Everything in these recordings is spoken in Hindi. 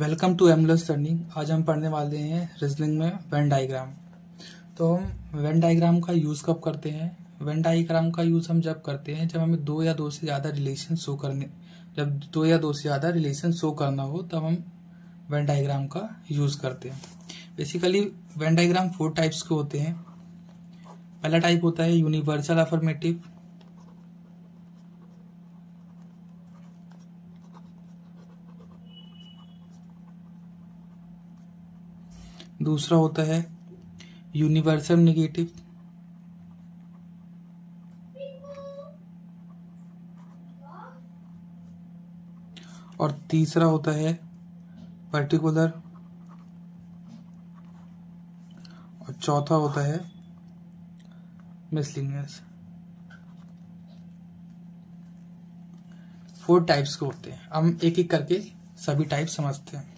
Welcome to aimless learning. आज हम पढ़ने वाले हैं रीजनिंग में वेन डायग्राम। तो हम वेन डायग्राम का यूज कब करते हैं? वेन डायग्राम का यूज हम जब करते हैं जब हमें दो या दो से ज्यादा रिलेशन शो करना हो, तब हम वेन डायग्राम का यूज करते हैं। बेसिकली वेन डायग्राम 4 टाइप्स के होते हैं। पहला टाइप होता है यूनिवर्सल अफर्मेटिव, दूसरा होता है यूनिवर्सल नेगेटिव, और तीसरा होता है पर्टिकुलर, और चौथा होता है मिसलिनियस। 4 टाइप्स के होते हैं। हम एक एक करके सभी टाइप समझते हैं।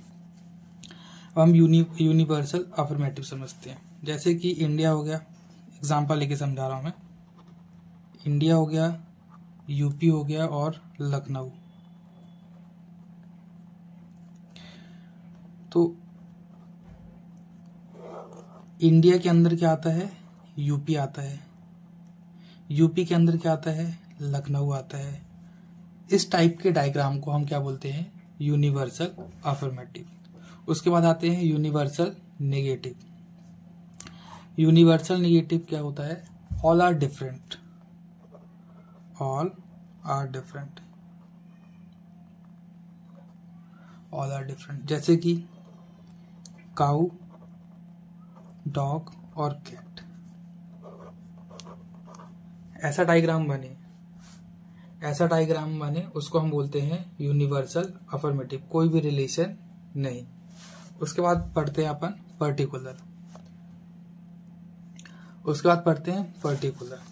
अब हम यूनिवर्सल अफर्मेटिव समझते हैं। जैसे कि इंडिया हो गया, एग्जांपल लेके समझा रहा हूं मैं। इंडिया हो गया, यूपी हो गया और लखनऊ। तो इंडिया के अंदर क्या आता है? यूपी आता है। यूपी के अंदर क्या आता है? लखनऊ आता है। इस टाइप के डायग्राम को हम क्या बोलते हैं? Universal affirmative. उसके बाद आते हैं यूनिवर्सल नेगेटिव। यूनिवर्सल नेगेटिव क्या होता है? All are different. All are different. All are different. जैसे कि काऊ, डॉग और कैट। ऐसा डायग्राम बने उसको हम बोलते हैं यूनिवर्सल अफर्मेटिव। कोई भी रिलेशन नहीं। उसके बाद पढ़ते हैं अपन पर्टिकुलर।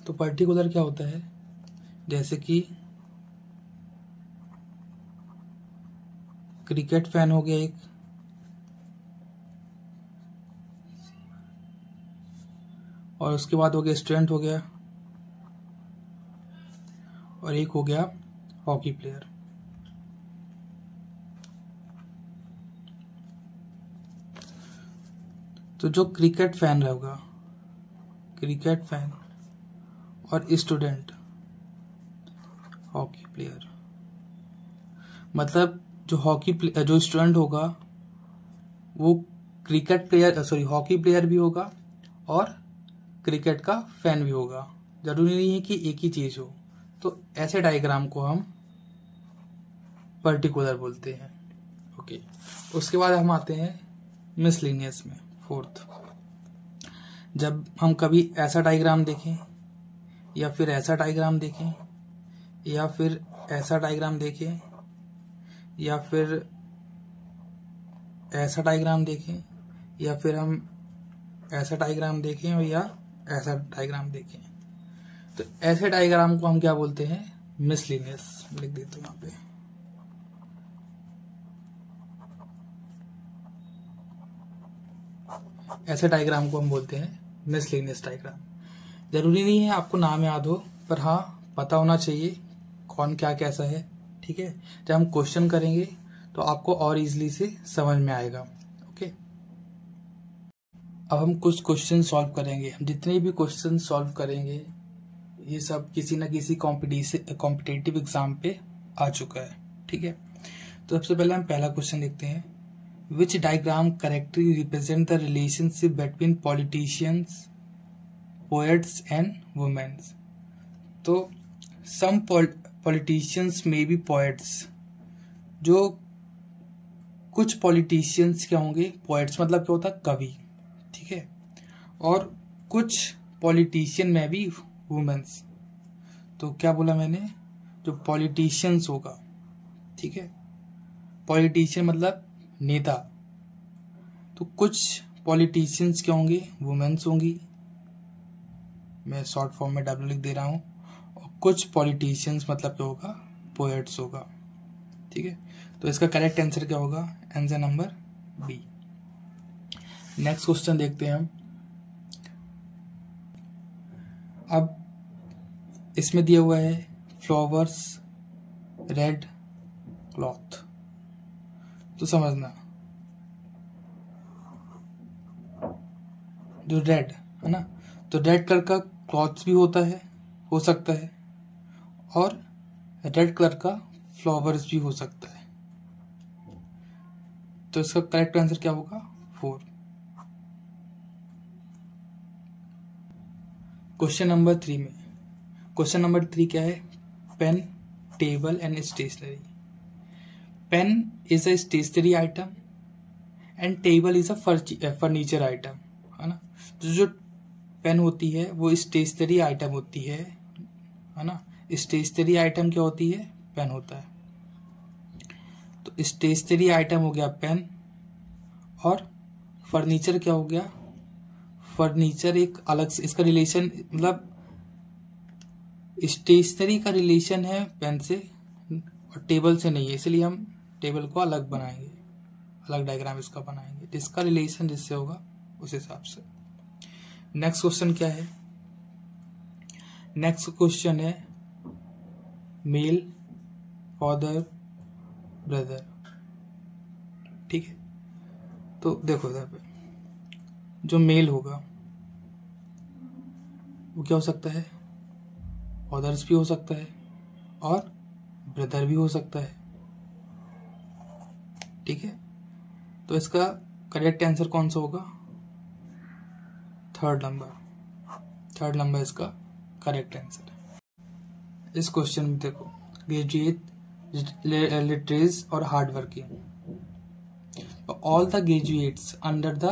तो पर्टिकुलर क्या होता है? जैसे कि क्रिकेट फैन हो गया एक, और उसके बाद हो गया स्टूडेंट हो गया, और एक हो गया हॉकी प्लेयर। तो जो क्रिकेट फैन रहेगा, क्रिकेट फैन और स्टूडेंट, हॉकी प्लेयर, मतलब जो स्टूडेंट होगा वो हॉकी प्लेयर भी होगा और क्रिकेट का फैन भी होगा। जरूरी नहीं है कि एक ही चीज हो। तो ऐसे डायग्राम को हम पर्टिकुलर बोलते हैं। ओके। उसके बाद हम आते हैं मिसलिनियस में, 4th। जब हम कभी ऐसा डायग्राम देखें या फिर ऐसा डायग्राम देखें या फिर ऐसा डायग्राम देखें या फिर ऐसा डायग्राम देखें या फिर हम ऐसा डायग्राम देखें या ऐसा डायग्राम देखें, तो ऐसे डायग्राम को हम क्या बोलते हैं? मिसलिनियस। लिख देते हैं यहां पे। ऐसे डायग्राम को हम बोलते हैं मिसलिनियस डायग्राम। जरूरी नहीं है आपको नाम याद हो, पर हाँ पता होना चाहिए कौन क्या कैसा है। ठीक है। जब हम क्वेश्चन करेंगे तो आपको और इजीली से समझ में आएगा। ओके। अब हम कुछ क्वेश्चन सॉल्व करेंगे। हम जितने भी क्वेश्चन सॉल्व करेंगे ये सब किसी न किसी कॉम्पिटिटिव एग्जाम पे आ चुका है। ठीक है। तो सबसे पहले हम पहला क्वेश्चन देखते हैं। Which diagram correctly represent the relationship between politicians, poets and womens. तो some politicians may be poets. जो कुछ पॉलिटिशियंस क्या होंगे? पोएट्स। मतलब क्या होता है? कवि। ठीक है। और कुछ पॉलिटिशियन में भी वुमेन्स। तो क्या बोला मैंने? जो पॉलिटिशियंस होगा, ठीक है, पॉलिटिशियन मतलब नेता, तो कुछ पॉलिटिशियंस क्या होंगे? वुमेन्स होंगी। मैं शॉर्ट फॉर्म में डब्ल्यू लिख दे रहा हूं। और कुछ पॉलिटिशियंस मतलब क्या होगा? पोएट्स होगा। ठीक है। तो इसका करेक्ट आंसर क्या होगा? Answer number B. Next question देखते हैं हम। अब इसमें दिया हुआ है फ्लावर्स रेड क्लॉथ। तो समझना जो रेड है ना, तो रेड कलर का क्लॉथ्स भी होता है, हो सकता है, और रेड कलर का फ्लावर्स भी हो सकता है। तो इसका करेक्ट आंसर क्या होगा? 4। क्वेश्चन नंबर 3 में, क्वेश्चन नंबर 3 क्या है? Pen, table and stationery. Pen is a stationery item and table is a furniture item, है ना। तो जो पेन होती है वो स्टेशनरी आइटम होती है ना। स्टेशनरी आइटम क्या होती है? पेन होता है। तो स्टेशनरी आइटम हो गया पेन, और फर्नीचर क्या हो गया? फर्नीचर एक अलग से, इसका रिलेशन मतलब स्टेशनरी का रिलेशन है पेन से और टेबल से नहीं है, इसलिए हम टेबल को अलग बनाएंगे, अलग डायग्राम इसका बनाएंगे, जिसका रिलेशन जिससे होगा उस हिसाब से। नेक्स्ट क्वेश्चन क्या है? नेक्स्ट क्वेश्चन है मेल, फादर, ब्रदर। ठीक है, तो देखो इधर पे जो मेल होगा वो क्या हो सकता है? फादर्स भी हो सकता है और ब्रदर भी हो सकता है। ठीक है, तो इसका करेक्ट आंसर कौन सा होगा? थर्ड नंबर इसका करेक्ट आंसर है। इस क्वेश्चन में देखो, ग्रेजुएट, लिटरेट और hard working. All the graduates under the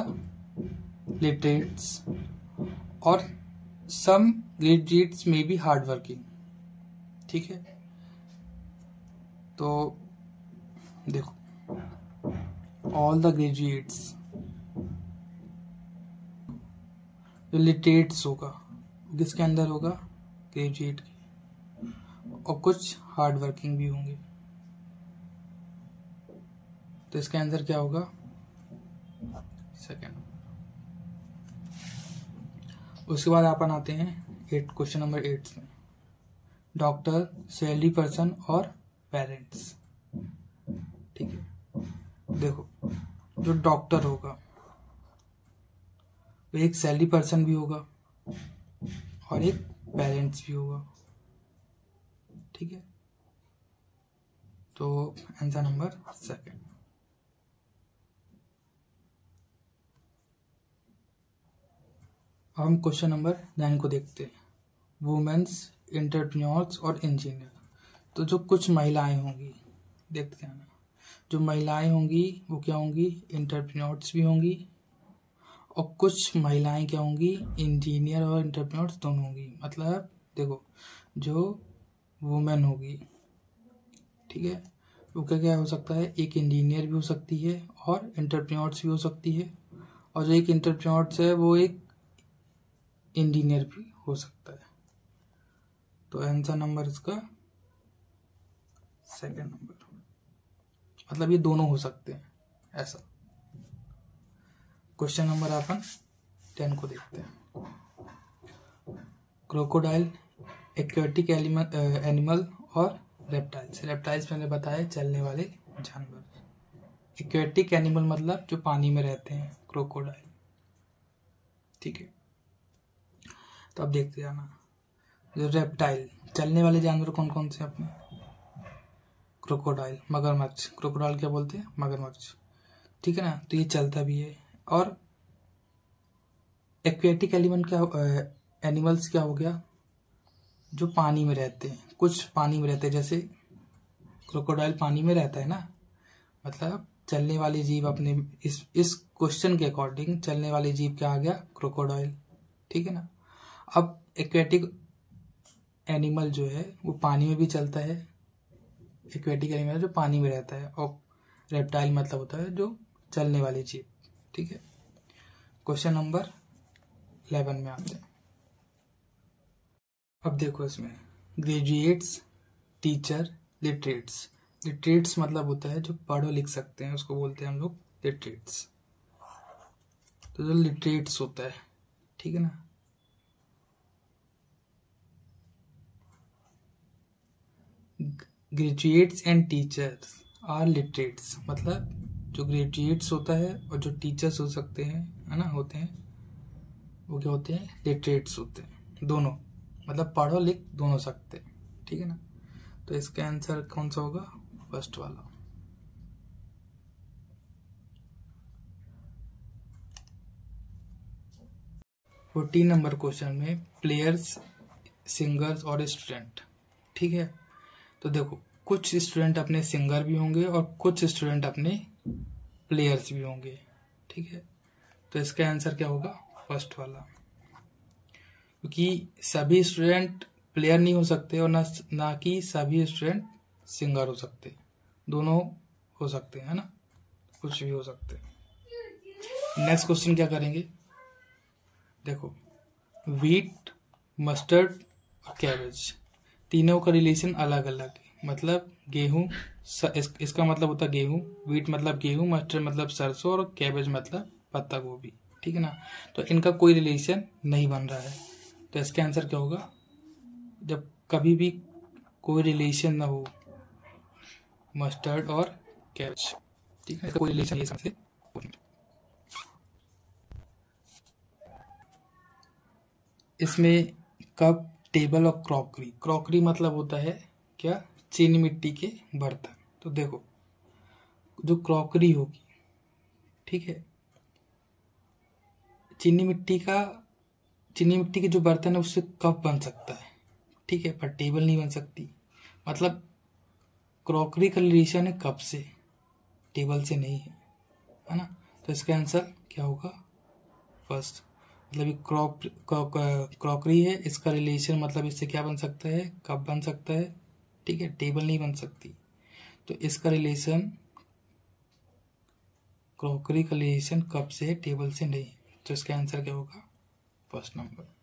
literates और सम ग्रेजुएट्स में बी हार्ड वर्किंग। ठीक है, तो देखो ऑल द ग्रेजुएट्स, जो लिटरेट्स होगा किसके अंदर होगा? ग्रेजुएट के, और कुछ हार्ड वर्किंग भी होंगे। तो इसका आंसर क्या होगा? सेकंड। उसके बाद अपन आते हैं क्वेश्चन नंबर 8 में, डॉक्टर, सैलरी पर्सन और पेरेंट्स। ठीक है, देखो जो डॉक्टर होगा वो एक सैलरी पर्सन भी होगा और एक पेरेंट्स भी होगा। ठीक है, तो आंसर नंबर सेकंड। हम क्वेश्चन नंबर 9 को देखते हैं, वुमेन्स, एंटरप्रेन्योर्स और इंजीनियर। तो जो कुछ महिलाएं होंगी, देखते हैं ना, जो महिलाएं होंगी वो क्या होंगी? एंटरप्रेन्योर्स भी होंगी, और कुछ महिलाएं क्या होंगी? इंजीनियर और एंटरप्रेन्योर्स दोनों होंगी। मतलब देखो, जो वुमेन होगी, ठीक है, वो क्या क्या हो सकता है? एक इंजीनियर भी हो सकती है और एंटरप्रेन्योर्स भी हो सकती है, और जो एक एंटरप्रेन्योर्स है वो एक इंजीनियर भी हो सकता है। तो आंसर नंबर इसका सेकंड नंबर, मतलब ये दोनों हो सकते हैं ऐसा। क्वेश्चन नंबर अपन 10 को देखते हैं, क्रोकोडाइल, एक्वेटिक एनिमल और रेप्टाइल्स। रेप्टाइल्स मैंने बताया चलने वाले जानवर। एक्वेटिक एनिमल मतलब जो पानी में रहते हैं, क्रोकोडाइल। ठीक है, तो अब देखते जाना, जो रेप्टाइल, चलने वाले जानवर कौन कौन से अपने? क्रोकोडाइल, मगरमच्छ। क्रोकोडाइल क्या बोलते हैं? मगरमच्छ। ठीक है ना, तो ये चलता भी है। और एक्वेटिक एनिमल्स क्या हो गया? जो पानी में रहते हैं, कुछ पानी में रहते हैं, जैसे क्रोकोडाइल पानी में रहता है ना, मतलब चलने वाले जीव अपने इस क्वेश्चन के अकॉर्डिंग चलने वाले जीव क्या आ गया? क्रोकोडाइल। ठीक है ना। अब एक्वेटिक एनिमल जो है वो पानी में भी चलता है, एक्वेटिक एनिमल जो पानी में रहता है, और रेप्टाइल मतलब होता है जो चलने वाले जीव। ठीक है, क्वेश्चन नंबर 11 में आते हैं। अब देखो इसमें ग्रेजुएट्स, टीचर, लिटरेट्स। लिटरेट्स मतलब होता है जो पढ़ो लिख सकते हैं, उसको बोलते हैं हम लोग लिटरेट्स। तो जो लिटरेट्स होता है, ठीक है ना, graduates and teachers are literates. मतलब जो ग्रेजुएट्स होता है और जो टीचर्स हो सकते हैं, है ना, होते हैं, वो क्या होते हैं, लिटरेट्स होते हैं, दोनों, मतलब पढ़ो लिख दोनों सकते हैं, ठीक है ना। तो इसका आंसर कौन सा होगा, फर्स्ट वाला। वो 3 नंबर क्वेश्चन में प्लेयर्स, सिंगर्स और स्टूडेंट, ठीक है। तो देखो कुछ स्टूडेंट अपने सिंगर भी होंगे और कुछ स्टूडेंट अपने प्लेयर्स भी होंगे, ठीक है। तो इसका आंसर क्या होगा, फर्स्ट वाला, क्योंकि सभी स्टूडेंट प्लेयर नहीं हो सकते और ना कि सभी स्टूडेंट सिंगर हो सकते, दोनों हो सकते हैं, है ना, कुछ भी हो सकते हैं। नेक्स्ट क्वेश्चन क्या करेंगे, देखो व्हीट, मस्टर्ड और कैबेज, तीनों का रिलेशन अलग अलग है, मतलब गेहूं, इसका मतलब होता है गेहूं, व्हीट मतलब गेहूं, मस्टर्ड मतलब सरसों और कैबेज मतलब पत्ता गोभी, ठीक है ना। तो इनका कोई रिलेशन नहीं बन रहा है, तो इसका आंसर क्या होगा, जब कभी भी कोई रिलेशन ना हो मस्टर्ड और कैबेज, ठीक है, इसका कोई रिलेशन ये सबसे। इसमें कप, टेबल और क्रॉकरी, क्रॉकरी मतलब होता है क्या, चीनी मिट्टी के बर्तन। तो देखो जो क्रॉकरी होगी, ठीक है, चीनी मिट्टी के जो बर्तन है उससे कप बन सकता है, ठीक है, पर टेबल नहीं बन सकती, मतलब क्रॉकरी का रिलेशन है कप से, टेबल से नहीं है ना। तो इसका आंसर क्या होगा, फर्स्ट, मतलब ये क्रॉकरी है, इसका रिलेशन मतलब इससे क्या बन सकता है, कप बन सकता है, ठीक है, टेबल नहीं बन सकती। तो इसका रिलेशन, क्रॉकरी का रिलेशन कप से है, टेबल से नहीं, तो इसका आंसर क्या होगा, फर्स्ट नंबर।